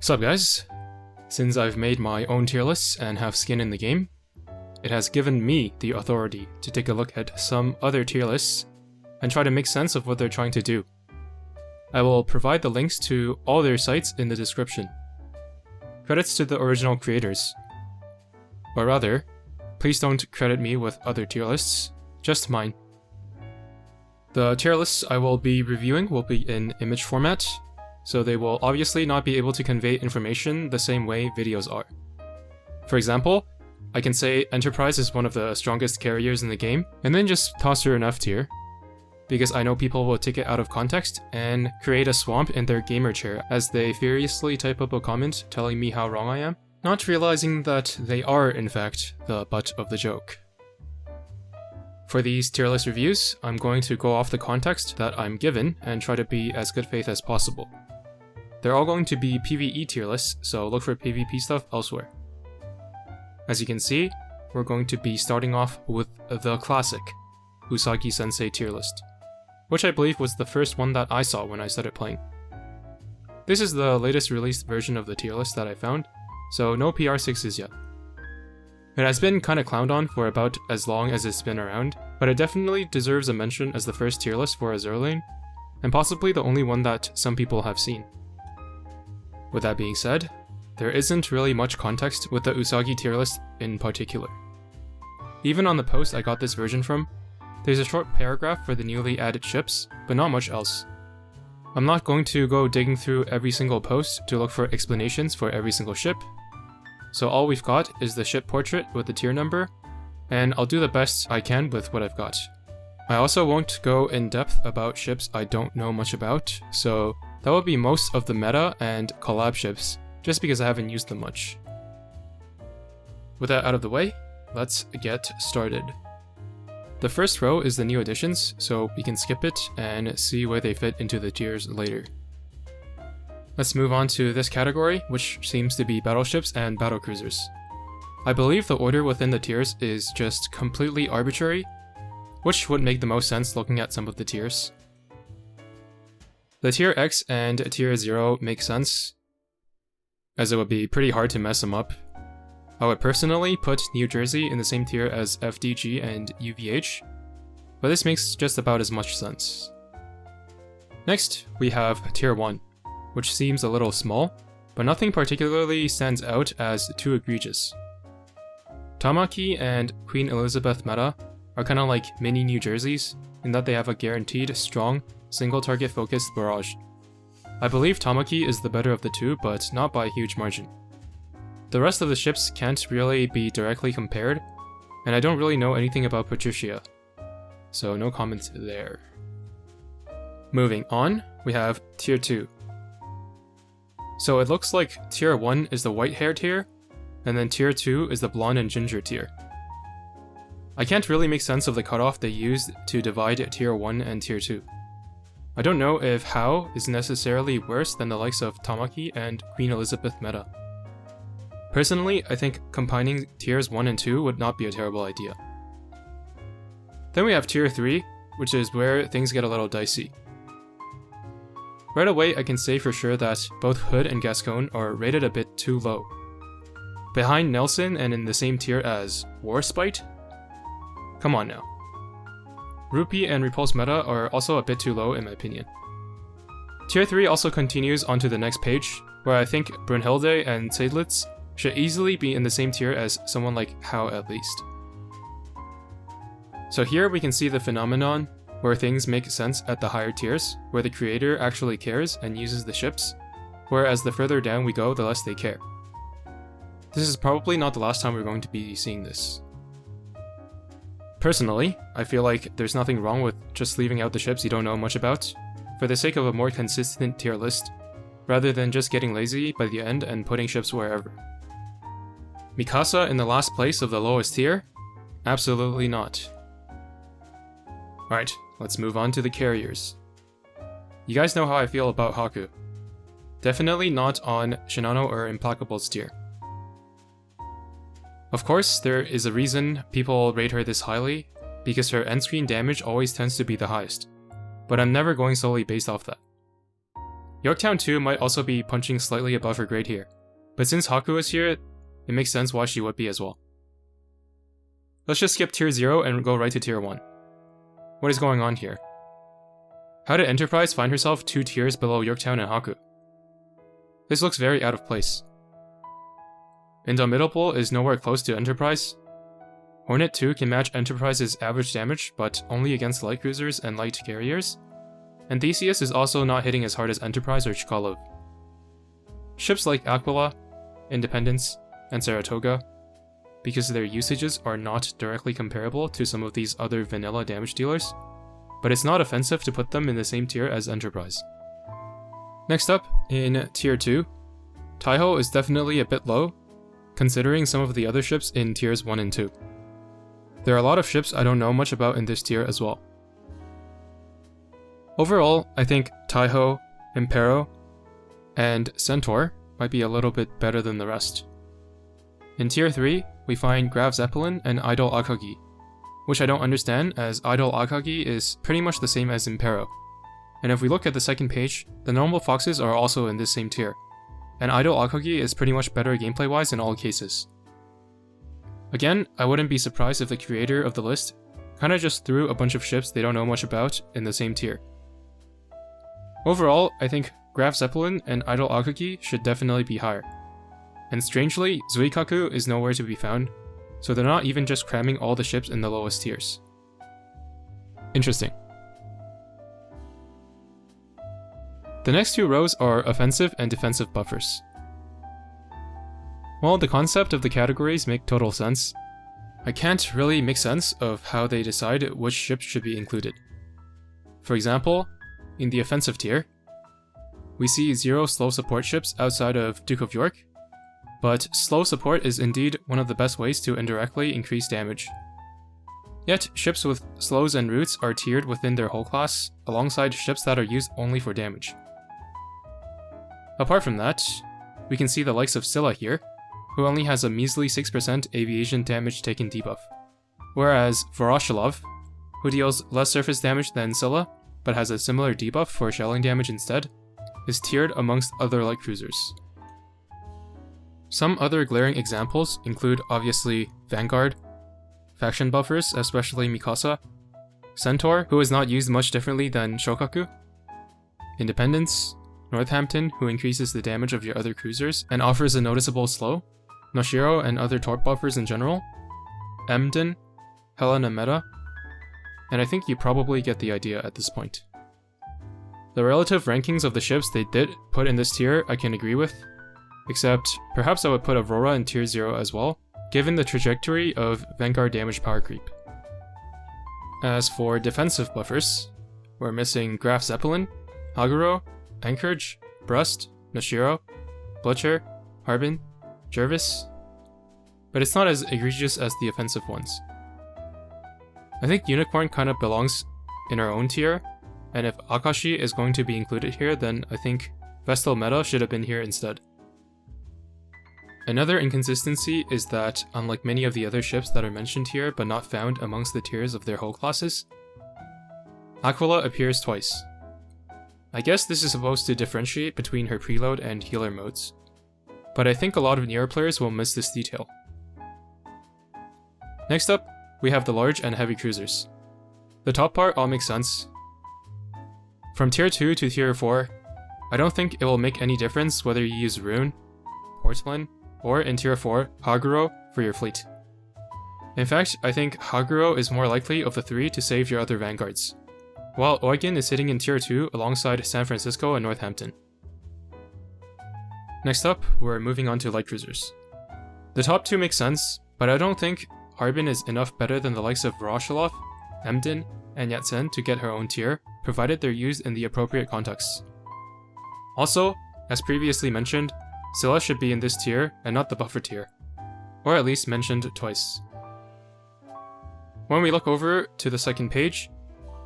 Sup guys? Since I've made my own tier lists and have skin in the game, it has given me the authority to take a look at some other tier lists and try to make sense of what they're trying to do. I will provide the links to all their sites in the description. Credits to the original creators. Or rather, please don't credit me with other tier lists, just mine. The tier lists I will be reviewing will be in image format, so they will obviously not be able to convey information the same way videos are. For example, I can say Enterprise is one of the strongest carriers in the game, and then just toss her an F tier, because I know people will take it out of context and create a swamp in their gamer chair as they furiously type up a comment telling me how wrong I am, not realizing that they are in fact the butt of the joke. For these tier list reviews, I'm going to go off the context that I'm given and try to be as good faith as possible. They're all going to be PvE tier lists, so look for PvP stuff elsewhere. As you can see, we're going to be starting off with the classic Usagi Sensei tier list, which I believe was the first one that I saw when I started playing. This is the latest released version of the tier list that I found, so no PR6s yet. It has been kinda clowned on for about as long as it's been around, but it definitely deserves a mention as the first tier list for Azur lane, and possibly the only one that some people have seen. With that being said, there isn't really much context with the Usagi tier list in particular. Even on the post I got this version from, there's a short paragraph for the newly added ships, but not much else. I'm not going to go digging through every single post to look for explanations for every single ship, so all we've got is the ship portrait with the tier number, and I'll do the best I can with what I've got. I also won't go in depth about ships I don't know much about, so that will be most of the meta and collab ships, just because I haven't used them much. With that out of the way, let's get started. The first row is the new additions, so we can skip it and see where they fit into the tiers later. Let's move on to this category, which seems to be battleships and battlecruisers. I believe the order within the tiers is just completely arbitrary, which would make the most sense looking at some of the tiers. The tier X and tier 0 make sense, as it would be pretty hard to mess them up. I would personally put New Jersey in the same tier as FDG and UVH, but this makes just about as much sense. Next, we have tier 1, which seems a little small, but nothing particularly stands out as too egregious. Tamaki and Queen Elizabeth meta are kinda like mini New Jerseys in that they have a guaranteed strong, single target focused barrage. I believe Tamaki is the better of the two, but not by a huge margin. The rest of the ships can't really be directly compared, and I don't really know anything about Patricia, so no comment there. Moving on, we have tier 2. So it looks like tier 1 is the white hair tier, and then tier 2 is the blonde and ginger tier. I can't really make sense of the cutoff they used to divide tier 1 and tier 2. I don't know if How is necessarily worse than the likes of Tamaki and Queen Elizabeth meta. Personally, I think combining tiers 1 and 2 would not be a terrible idea. Then we have tier 3, which is where things get a little dicey. Right away, I can say for sure that both Hood and Gascon are rated a bit too low. Behind Nelson and in the same tier as Warspite? Come on now. Rupee and Repulse meta are also a bit too low in my opinion. Tier 3 also continues onto the next page, where I think Brunhilde and Seydlitz should easily be in the same tier as someone like How at least. So here we can see the phenomenon where things make sense at the higher tiers, where the creator actually cares and uses the ships, whereas the further down we go, the less they care. This is probably not the last time we're going to be seeing this. Personally, I feel like there's nothing wrong with just leaving out the ships you don't know much about, for the sake of a more consistent tier list, rather than just getting lazy by the end and putting ships wherever. Mikasa in the last place of the lowest tier? Absolutely not. Alright, let's move on to the carriers. You guys know how I feel about Haku. Definitely not on Shinano or Implacable's tier. Of course, there is a reason people rate her this highly, because her end-screen damage always tends to be the highest, but I'm never going solely based off that. Yorktown 2 might also be punching slightly above her grade here, but since Haku is here, it makes sense why she would be as well. Let's just skip tier 0 and go right to tier 1. What is going on here? How did Enterprise find herself 2 tiers below Yorktown and Haku? This looks very out of place. Indomitable is nowhere close to Enterprise. Hornet 2 can match Enterprise's average damage, but only against light cruisers and light carriers. And Theseus is also not hitting as hard as Enterprise or Chkalov. Ships like Aquila, Independence, and Saratoga, because their usages are not directly comparable to some of these other vanilla damage dealers, but it's not offensive to put them in the same tier as Enterprise. Next up, in tier 2, Taiho is definitely a bit low, considering some of the other ships in tiers 1 and 2. There are a lot of ships I don't know much about in this tier as well. Overall, I think Taiho, Impero, and Centaur might be a little bit better than the rest. In tier 3, we find Grav Zeppelin and Idol Akagi, which I don't understand as Idol Akagi is pretty much the same as Impero. And if we look at the second page, the normal foxes are also in this same tier, and Idol Akagi is pretty much better gameplay wise in all cases. Again, I wouldn't be surprised if the creator of the list kinda just threw a bunch of ships they don't know much about in the same tier. Overall, I think Grav Zeppelin and Idol Akagi should definitely be higher. And strangely, Zuikaku is nowhere to be found, so they're not even just cramming all the ships in the lowest tiers. Interesting. The next 2 rows are offensive and defensive buffers. While the concept of the categories make total sense, I can't really make sense of how they decide which ships should be included. For example, in the offensive tier, we see 0 slow support ships outside of Duke of York, but slow support is indeed one of the best ways to indirectly increase damage. Yet, ships with slows and roots are tiered within their hull class, alongside ships that are used only for damage. Apart from that, we can see the likes of Scylla here, who only has a measly 6% aviation damage taken debuff, whereas Voroshilov, who deals less surface damage than Scylla, but has a similar debuff for shelling damage instead, is tiered amongst other light cruisers. Some other glaring examples include obviously Vanguard, faction buffers, especially Mikasa, Centaur, who is not used much differently than Shokaku, Independence, Northampton, who increases the damage of your other cruisers and offers a noticeable slow, Noshiro and other torp buffers in general, Emden, Helena Meta, and I think you probably get the idea at this point. The relative rankings of the ships they did put in this tier I can agree with, except perhaps I would put Aurora in tier 0 as well, given the trajectory of Vanguard damage power creep. As for defensive buffers, we're missing Graf Zeppelin, Haguro, Anchorage, Brust, Noshiro, Butcher, Harbin, Jervis, but it's not as egregious as the offensive ones. I think Unicorn kinda belongs in our own tier, and if Akashi is going to be included here, then I think Vestal Meta should have been here instead. Another inconsistency is that, unlike many of the other ships that are mentioned here but not found amongst the tiers of their hull classes, Aquila appears twice. I guess this is supposed to differentiate between her preload and healer modes, but I think a lot of Neo players will miss this detail. Next up, we have the large and heavy cruisers. The top part all makes sense. From tier 2 to tier 4, I don't think it will make any difference whether you use Rune, Portland, or in tier 4, Haguro for your fleet. In fact, I think Haguro is more likely of the 3 to save your other vanguards, while Eugen is sitting in tier 2 alongside San Francisco and Northampton. Next up, we're moving on to light cruisers. The top 2 make sense, but I don't think Harbin is enough better than the likes of Voroshilov, Emden, and Yatsen to get her own tier, provided they're used in the appropriate contexts. Also, as previously mentioned, Scylla should be in this tier and not the buffer tier, or at least mentioned twice. When we look over to the second page,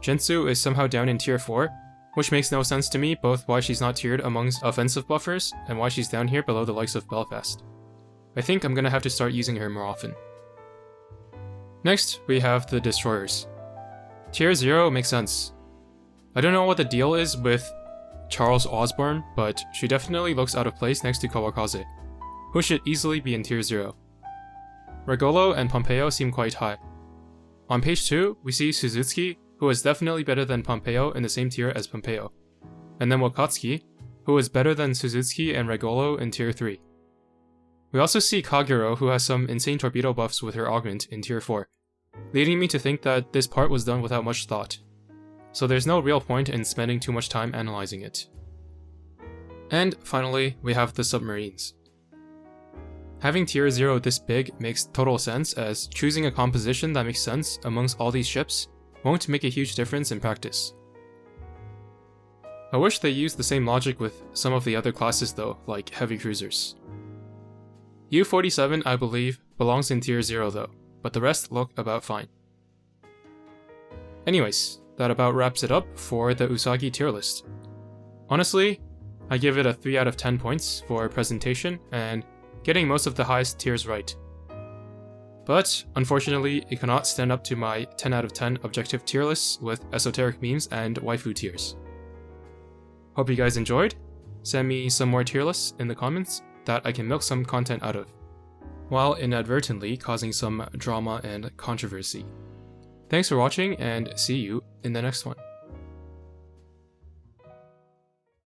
Jinsu is somehow down in tier 4, which makes no sense to me, both why she's not tiered amongst offensive buffers and why she's down here below the likes of Belfast. I think I'm gonna have to start using her more often. Next, we have the destroyers. Tier 0 makes sense. I don't know what the deal is with Charles Osborne, but she definitely looks out of place next to Kawakaze, who should easily be in tier 0. Regolo and Pompeo seem quite high. On page 2, we see Suzuki, who is definitely better than Pompeo in the same tier as Pompeo, and then Wakatsuki, who is better than Suzuki and Regolo in tier 3. We also see Kagero, who has some insane torpedo buffs with her augment in tier 4, leading me to think that this part was done without much thought, so there's no real point in spending too much time analyzing it. And finally, we have the submarines. Having tier 0 this big makes total sense, as choosing a composition that makes sense amongst all these ships won't make a huge difference in practice. I wish they used the same logic with some of the other classes though, like heavy cruisers. U-47, I believe, belongs in tier 0 though, but the rest look about fine. Anyways, that about wraps it up for the Usagi tier list. Honestly, I give it a 3 out of 10 points for presentation and getting most of the highest tiers right. But, unfortunately, it cannot stand up to my 10 out of 10 objective tier lists with esoteric memes and waifu tiers. Hope you guys enjoyed. Send me some more tier lists in the comments that I can milk some content out of, while inadvertently causing some drama and controversy. Thanks for watching, and see you in the next one.